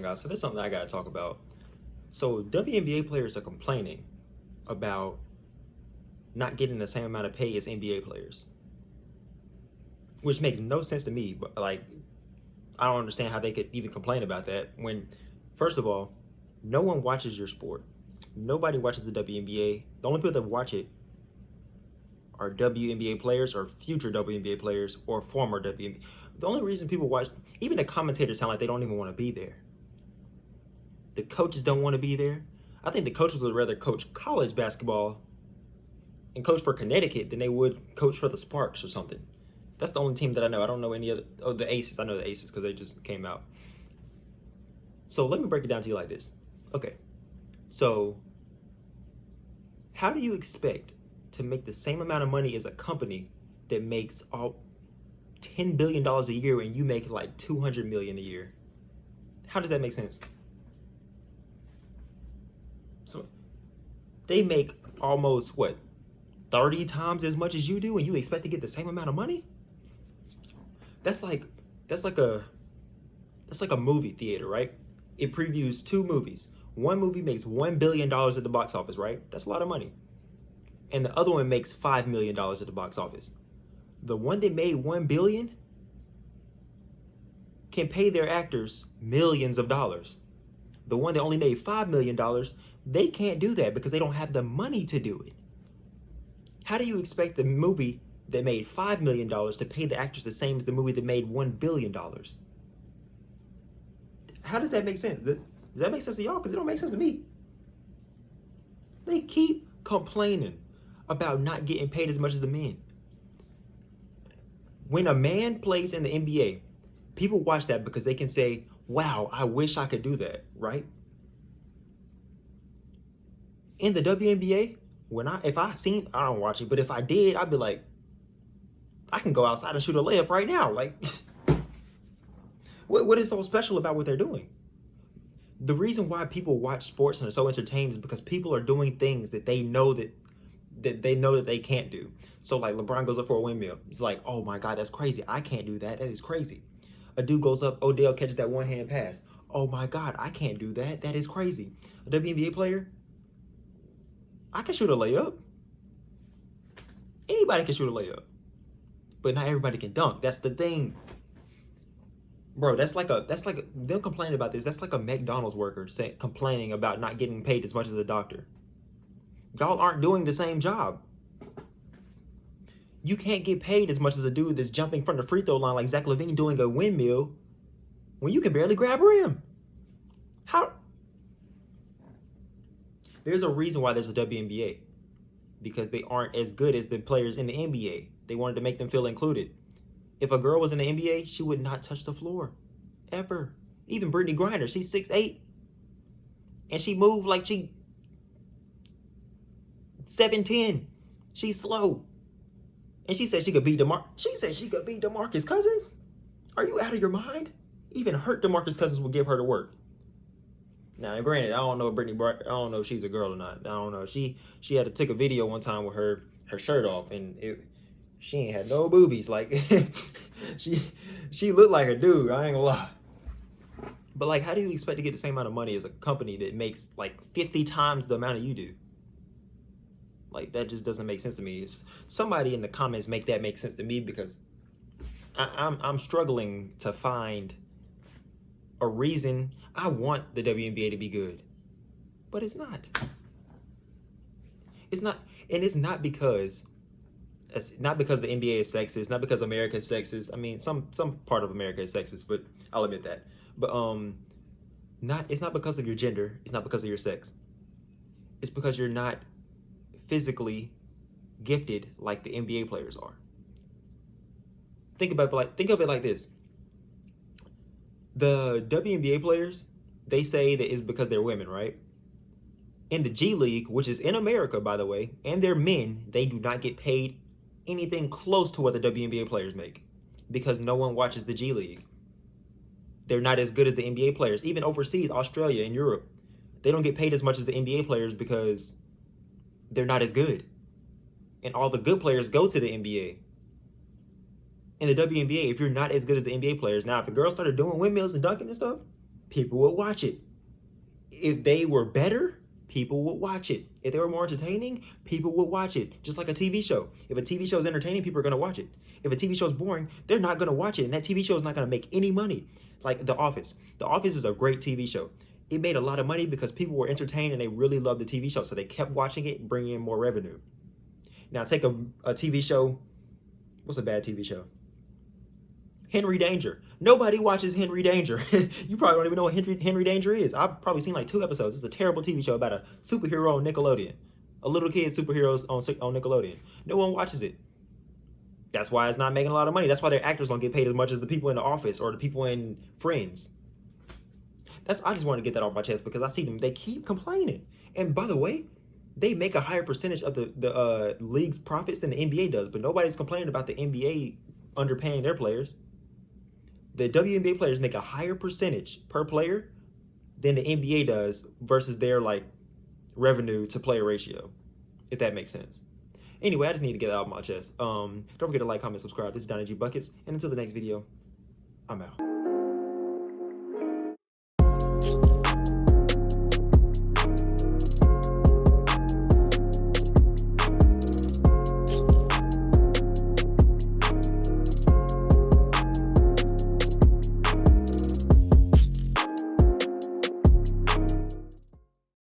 guys. So this is something I gotta talk about. So WNBA players are complaining about not getting the same amount of pay as NBA players, which makes no sense to me. But like, I don't understand how they could even complain about that when, first of all, no one watches your sport. Nobody watches the WNBA. The only people that watch it are WNBA players or future WNBA players or former WNBA. The only reason people watch, even the commentators sound like they don't even want to be there. The coaches don't want to be there. I think the coaches would rather coach college basketball and coach for Connecticut than they would coach for the Sparks or something. That's the only team that I know. I don't know any other. Oh, the Aces. I know the Aces because they just came out. So let me break it down to you like this. Okay. So how do you expect to make the same amount of money as a company that makes all $10 billion a year and you make like $200 million a year? How does that make sense? So they make almost what, 30 times as much as you do, and you expect to get the same amount of money? That's like a movie theater, right? It previews 2 movies. One movie makes $1 billion at the box office, right? That's a lot of money. And the other one makes $5 million at the box office. The one that made $1 billion can pay their actors millions of dollars. The one that only made $5 million, they can't do that because they don't have the money to do it. How do you expect the movie that made $5 million to pay the actors the same as the movie that made $1 billion? How does that make sense? Does that make sense to y'all? Because it don't make sense to me. They keep complaining about not getting paid as much as the men. When a man plays in the NBA, people watch that because they can say, wow, I wish I could do that, right? In the WNBA, I don't watch it, but if I did, I'd be like, I can go outside and shoot a layup right now. Like, what is so special about what they're doing? The reason why people watch sports and are so entertained is because people are doing things that they know that they can't do. So like LeBron goes up for a windmill. It's like, oh my God, that's crazy. I can't do that. That is crazy. A dude goes up, Odell catches that one-hand pass. Oh my God, I can't do that. That is crazy. A WNBA player, I can shoot a layup. Anybody can shoot a layup. But not everybody can dunk. That's the thing. Bro, that's like them complaining about this. That's like a McDonald's worker complaining about not getting paid as much as a doctor. Y'all aren't doing the same job. You can't get paid as much as a dude that's jumping from the free throw line like Zach LaVine doing a windmill when you can barely grab a rim. How? There's a reason why there's a WNBA. Because they aren't as good as the players in the NBA. They wanted to make them feel included. If a girl was in the NBA, she would not touch the floor. Ever. Even Brittany Griner, she's 6'8". And she moved like she 7'10". She's slow. And she said she could beat DeMarcus Cousins? Are you out of your mind? Even hurt DeMarcus Cousins would give her the work. Now, granted, I don't know I don't know if she's a girl or not. I don't know. She had to take a video one time with her shirt off, and she ain't had no boobies. Like she looked like a dude. I ain't gonna lie. But like, how do you expect to get the same amount of money as a company that makes like 50 times the amount of you do? Like, that just doesn't make sense to me. Somebody in the comments make that make sense to me, because I'm struggling to find a reason. I want the WNBA to be good, but it's not. It's not, and it's not because the NBA is sexist, not because America is sexist. I mean, some part of America is sexist, but I'll admit that. But it's not because of your gender. It's not because of your sex. It's because you're not physically gifted like the NBA players are. Think of it like this. The WNBA players, they say that it's because they're women, right? In the G League, which is in America, by the way, and they're men, they do not get paid anything close to what the WNBA players make, because no one watches the G League. They're not as good as the NBA players. Even overseas, Australia and Europe, they don't get paid as much as the NBA players because they're not as good. And all the good players go to the NBA. In the WNBA, if you're not as good as the NBA players, now if the girls started doing windmills and dunking and stuff, people would watch it. If they were better, people would watch it. If they were more entertaining, people would watch it. Just like a TV show. If a TV show is entertaining, people are going to watch it. If a TV show is boring, they're not going to watch it. And that TV show is not going to make any money. Like The Office. The Office is a great TV show. It made a lot of money because people were entertained and they really loved the TV show. So they kept watching it, bringing in more revenue. Now take a TV show. What's a bad TV show? Henry Danger. Nobody watches Henry Danger. You probably don't even know what Henry Danger is. I've probably seen like 2 episodes. It's a terrible TV show about a superhero on Nickelodeon. A little kid superheroes on Nickelodeon. No one watches it. That's why it's not making a lot of money. That's why their actors don't get paid as much as the people in The Office or the people in Friends. I just wanted to get that off my chest because I see them. They keep complaining. And by the way, they make a higher percentage of the league's profits than the NBA does. But nobody's complaining about the NBA underpaying their players. The WNBA players make a higher percentage per player than the NBA does versus their like revenue to player ratio, if that makes sense. Anyway, I just need to get that off my chest. Don't forget to like, comment, subscribe. This is Donnie G Buckets, and until the next video, I'm out.